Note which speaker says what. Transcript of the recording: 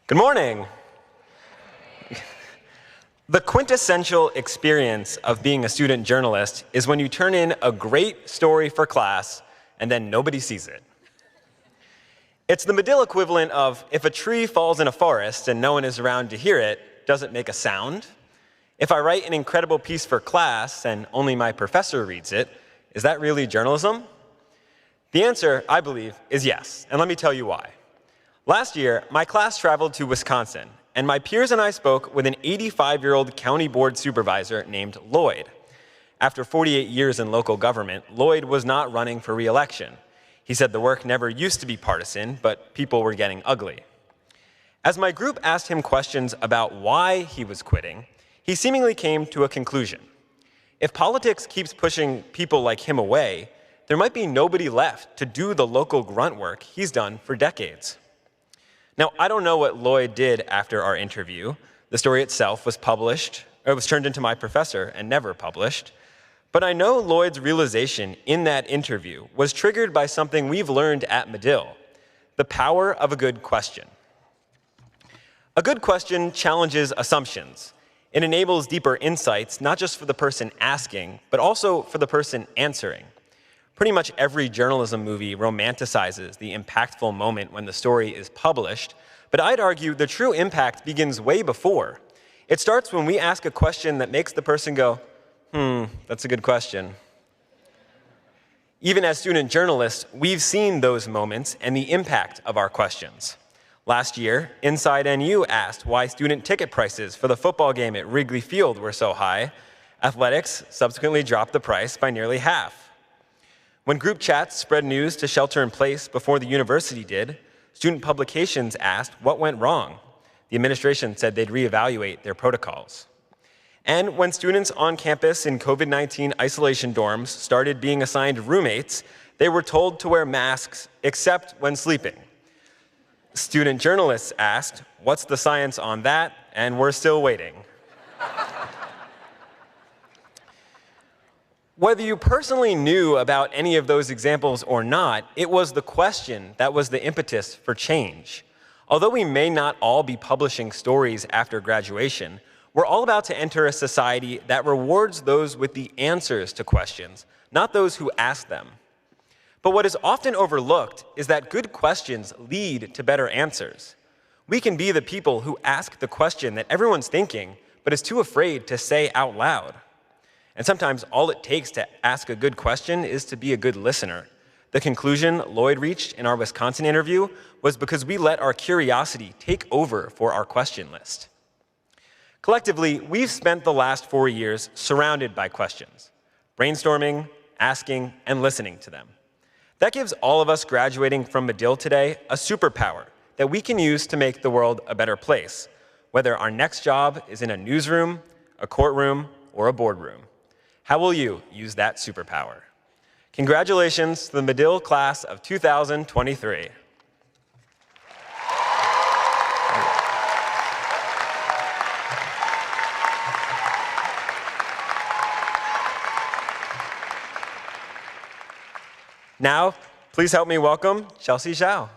Speaker 1: Good morning. The quintessential experience of being a student journalist is when you turn in a great story for class and then nobody sees it. It's the Medill equivalent of if a tree falls in a forest and no one is around to hear it, does it make a sound? If I write an incredible piece for class and only my professor reads it, is that really journalism? The answer, I believe, is yes, and let me tell you why. Last year, my class traveled to Wisconsin, and my peers and I spoke with an 85-year-old county board supervisor named Lloyd. After 48 years in local government, Lloyd was not running for re-election. He said the work never used to be partisan, but people were getting ugly. As my group asked him questions about why he was quitting, he seemingly came to a conclusion. If politics keeps pushing people like him away, there might be nobody left to do the local grunt work he's done for decades. Now, I don't know what Lloyd did after our interview. The story itself was turned into my professor and never published. But I know Lloyd's realization in that interview was triggered by something we've learned at Medill: the power of a good question. A good question challenges assumptions. It enables deeper insights, not just for the person asking, but also for the person answering. Pretty much every journalism movie romanticizes the impactful moment when the story is published, but I'd argue the true impact begins way before. It starts when we ask a question that makes the person go, that's a good question. Even as student journalists, we've seen those moments and the impact of our questions. Last year, Inside NU asked why student ticket prices for the football game at Wrigley Field were so high. Athletics subsequently dropped the price by nearly half. When group chats spread news to shelter in place before the university did, student publications asked what went wrong. The administration said they'd reevaluate their protocols. And when students on campus in COVID-19 isolation dorms started being assigned roommates, they were told to wear masks except when sleeping. Student journalists asked, what's the science on that? And we're still waiting. Whether you personally knew about any of those examples or not, it was the question that was the impetus for change. Although we may not all be publishing stories after graduation, we're all about to enter a society that rewards those with the answers to questions, not those who ask them. But what is often overlooked is that good questions lead to better answers. We can be the people who ask the question that everyone's thinking, but is too afraid to say out loud. And sometimes all it takes to ask a good question is to be a good listener. The conclusion Lloyd reached in our Wisconsin interview was because we let our curiosity take over for our question list. Collectively, we've spent the last 4 years surrounded by questions, brainstorming, asking, and listening to them. That gives all of us graduating from Medill today a superpower that we can use to make the world a better place, whether our next job is in a newsroom, a courtroom, or a boardroom. How will you use that superpower? Congratulations to the Medill class of 2023. Now, please help me welcome Chelsea Zhao.